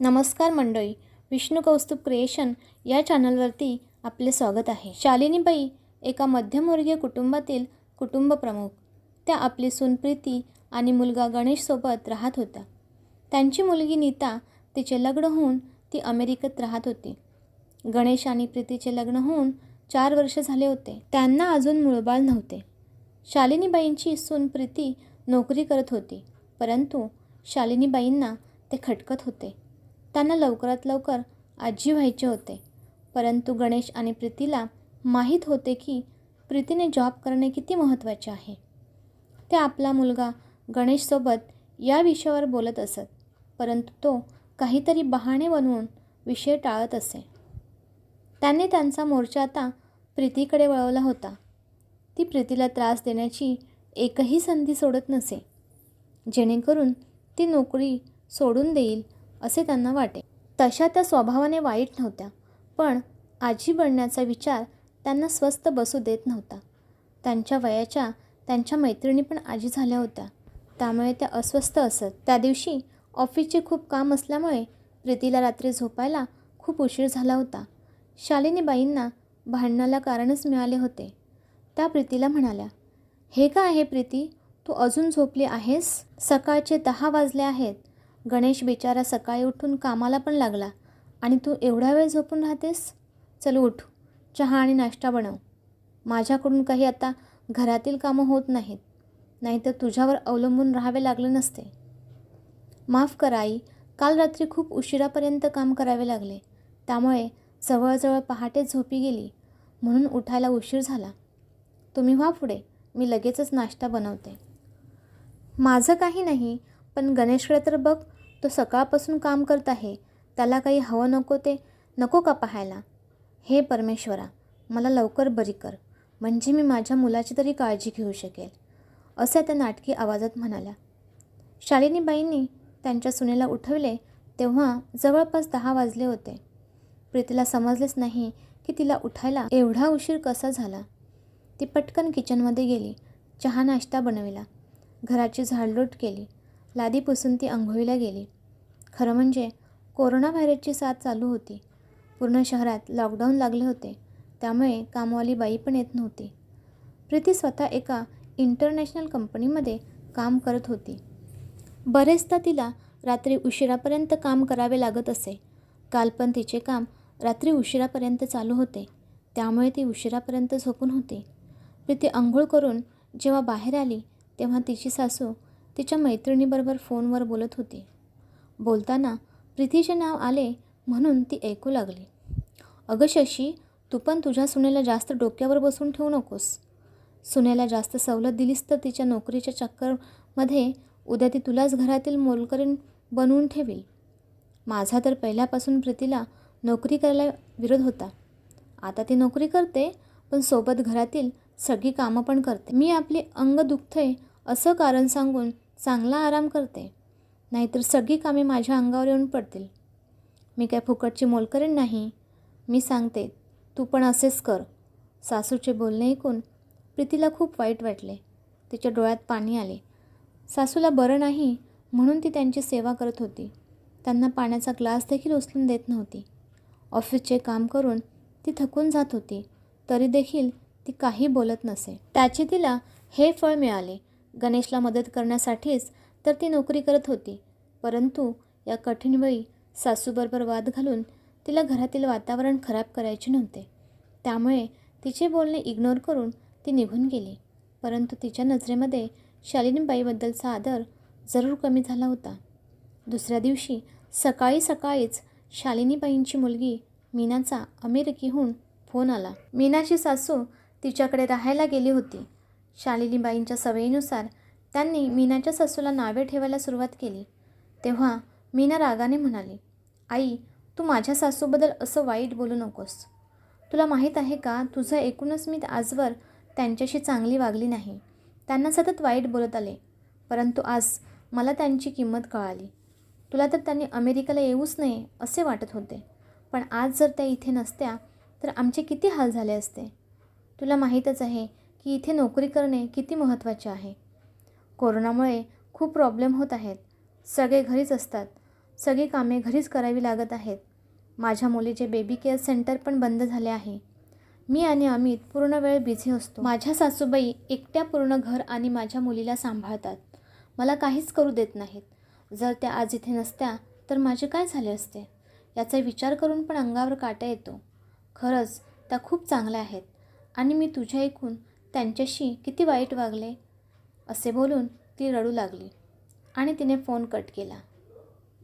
नमस्कार मंडळी, विष्णू कौस्तुभ क्रिएशन या चॅनलवरती आपले स्वागत आहे. शालिनीबाई एका मध्यमवर्गीय कुटुंबातील कुटुंब प्रमुख. त्या आपली सून प्रीती आणि मुलगा गणेशसोबत राहत होत्या. त्यांची मुलगी नीता, तिचे लग्न होऊन ती अमेरिकेत राहत होती. गणेश आणि प्रीतीचे लग्न होऊन 4 वर्ष झाले होते. त्यांना अजून मूळबाळ नव्हते. शालिनीबाईंची सून प्रीती नोकरी करत होती, परंतु शालिनीबाईंना ते खटकत होते. त्यांना लवकरात लवकर आजी व्हायचे होते, परंतु गणेश आणि प्रीतीला माहीत होते की प्रीतीने जॉब करणे किती महत्त्वाचे आहे. ते आपला मुलगा गणेशसोबत या विषयावर बोलत असत, परंतु तो काहीतरी बहाणे बनवून विषय टाळत असे. त्यांनी त्यांचा मोर्चा आता प्रीतीकडे वळवला होता. ती प्रीतीला त्रास देण्याची एकही संधी सोडत नसे, जेणेकरून ती नोकरी सोडून देईल असे त्यांना वाटे. तशा त्या स्वभावाने वाईट नव्हत्या, पण आजी बनण्याचा विचार त्यांना स्वस्थ बसू देत नव्हता. त्यांच्या वयाच्या त्यांच्या मैत्रिणी पण आजी झाल्या होत्या, त्यामुळे त्या अस्वस्थ असत. त्या दिवशी ऑफिसचे खूप काम असल्यामुळे प्रीतीला रात्री झोपायला खूप उशीर झाला होता. शालिनीबाईंना भांडणाला कारणच मिळाले होते. त्या प्रीतीला म्हणाल्या, "हे का आहे प्रीती, तू अजून झोपली आहेस? सकाळचे 10 वाजले आहेत. गणेश बिचारा सकाळी उठून कामाला पण लागला आणि तू एवढा वेळ झोपून राहतेस? चल उठ, चहा आणि नाश्ता बनव. माझ्याकडून काही आता घरातील कामं होत नाहीत, नाहीतर तुझ्यावर अवलंबून राहावे लागले नसते." "माफ करा आई, काल रात्री खूप उशिरापर्यंत काम करावे लागले, त्यामुळे जवळजवळ पहाटे झोपी गेली, म्हणून उठायला उशीर झाला. तुम्ही व्हा पुढे, मी लगेचच नाश्ता बनवते." "माझं काही नाही, पण गणेशकडे तर बघ, तो सकाळपासून काम करत आहे. त्याला काही हवं नको ते नको का पाहायला? हे परमेश्वरा, मला लवकर बरी कर, म्हणजे मी माझ्या मुलाची तरी काळजी घेऊ शकेल," असे त्या नाटकी आवाजात म्हणाल्या. शालिनीबाईंनी त्यांच्या सुनेला उठवले तेव्हा जवळपास 10 वाजले होते. प्रीतीला समजलेच नाही की तिला उठायला एवढा उशीर कसा झाला. ती पटकन किचनमध्ये गेली, चहा नाश्ता बनविला, घराची झाडलोट केली, लादी पुसून ती अंघोळीला गेली. खरं म्हणजे कोरोना व्हायरसची साथ चालू होती. पूर्ण शहरात लॉकडाऊन लागले होते, त्यामुळे कामवाली बाई पण येत नव्हती. प्रीती स्वतः एका इंटरनॅशनल कंपनीमध्ये काम करत होती. बरेचदा तिला रात्री उशिरापर्यंत काम करावे लागत असे. काल पण तिचे काम रात्री उशिरापर्यंत चालू होते, त्यामुळे ती उशिरापर्यंत झोपून होती. प्रीती अंघोळ करून जेव्हा बाहेर आली तेव्हा तिची सासू तिच्या मैत्रिणीबरोबर फोनवर बोलत होती. बोलताना प्रीतीचे नाव आले म्हणून ती ऐकू लागली. "अगं शशी, तू पण तुझ्या सुनेला जास्त डोक्यावर बसून ठेवू नकोस. सुनेला जास्त सवलत दिलीस तर तिच्या नोकरीच्या चक्करमध्ये उद्या ती तुलाच घरातील मोलकरीण बनवून ठेवील." माझा तर पहिल्यापासून प्रीतीला नोकरी करायला विरोध होता. आता ती नोकरी करते, पण सोबत घरातील सगळी कामं पण करते. मी आपली अंग दुखते असं कारण सांगून चांगला आराम करते, नाहीतर सगळी कामे माझ्या अंगावर येऊन पडतील. मी काय फुकटची मोलकरीण नाही. मी सांगते, तू पण असेच कर. सासूचे बोलणे ऐकून प्रीतीला खूप वाईट वाटले. तिच्या डोळ्यात पाणी आले. सासूला बरं नाही म्हणून ती त्यांची सेवा करत होती. त्यांना पाण्याचा ग्लास देखील उचलून देत नव्हती. ऑफिसचे काम करून ती थकून जात होती, तरी देखील ती काही बोलत नसे. त्याचे तिला हे फळ मिळाले. गणेशला मदत करण्यासाठीच तर ती नोकरी करत होती, परंतु या कठीण वेळी सासूबरोबर वाद घालून तिला घरातील वातावरण खराब करायचे नव्हते. त्यामुळे तिचे बोलणे इग्नोर करून ती निघून गेली. परंतु तिच्या नजरेमध्ये शालिनीबाईबद्दलचा आदर जरूर कमी झाला होता. दुसऱ्या दिवशी सकाळी सकाळीच शालिनीबाईंची मुलगी मीनाचा अमेरिकेहून फोन आला. मीनाची सासू तिच्याकडे राहायला गेली होती. शालिनीबाईंच्या सवयीनुसार त्यांनी मीनाच्या सासूला नावे ठेवायला सुरुवात केली. तेव्हा मीना रागाने म्हणाली, "आई, तू माझ्या सासूबद्दल असं वाईट बोलू नकोस. तुला माहीत आहे का, तुझं ऐकूनच मी आजवर त्यांच्याशी चांगली वागली नाही. त्यांना सतत वाईट बोलत आले, परंतु आज मला त्यांची किंमत कळाली. तुला तर त्यांनी अमेरिकेला येऊच नये असे वाटत होते, पण आज जर त्या इथे नसत्या तर आमचे किती हाल झाले असते. तुला माहीतच आहे की इथे नोकरी करणे किती महत्त्वाचे आहे. कोरोनामुळे खूप प्रॉब्लेम होत आहेत. सगळे घरीच असतात. सगळी कामे घरीच करावी लागत आहेत. माझ्या मुलीचे बेबी केअर सेंटर पण बंद झाले आहे. मी आणि अमित पूर्ण वेळ बिझी असतो. माझ्या सासूबाई एकट्या पूर्ण घर आणि माझ्या मुलीला सांभाळतात. मला काहीच करू देत नाहीत. जर त्या आज इथे नसत्या तर माझे काय झाले असते याचा विचार करून पण अंगावर काटा येतो. खरंच त्या खूप चांगल्या आहेत आणि मी तुझ्या ऐकून त्यांच्याशी किती वाईट वागले. असे बोलून ती रडू लागली आणि तिने फोन कट केला.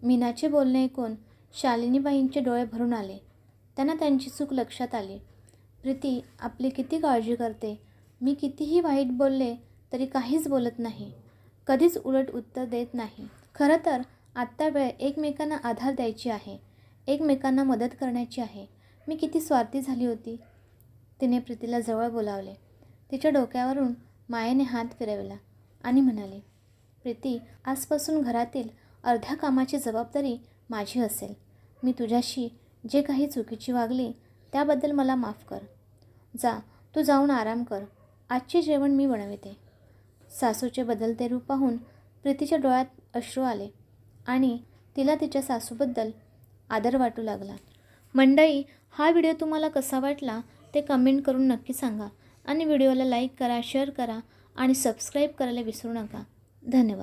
मीनाचे बोलणे ऐकून शालिनीबाईंचे डोळे भरून आले. त्यांना त्यांची चूक लक्षात आली. प्रीती आपली किती काळजी करते. मी कितीही वाईट बोलले तरी काहीच बोलत नाही. कधीच उलट उत्तर देत नाही. खरं तर आत्ता वेळ एकमेकांना आधार द्यायची आहे, एकमेकांना मदत करण्याची आहे. मी किती स्वार्थी झाली होती. तिने प्रीतीला जवळ बोलावले. तिच्या डोक्यावरून मायेने हात फिरवला आणि म्हणाले, प्रीती, आजपासून घरातील अर्ध्या कामाची जबाबदारी माझी असेल. मी तुझ्याशी जे काही चुकीची वागली त्याबद्दल मला माफ कर. जा, तू जाऊन आराम कर. आजचे जेवण मी बनवते. सासूचे बदलते रूप पाहून प्रीतीच्या डोळ्यात अश्रू आले आणि तिला तिच्या सासूबद्दल आदर वाटू लागला. मंडळी, हा व्हिडिओ तुम्हाला कसा वाटला ते कमेंट करून नक्की सांगा आणि व्हिडिओला लाईक करा, शेअर करा आणि सबस्क्राईब करायला विसरू नका. धन्यवाद.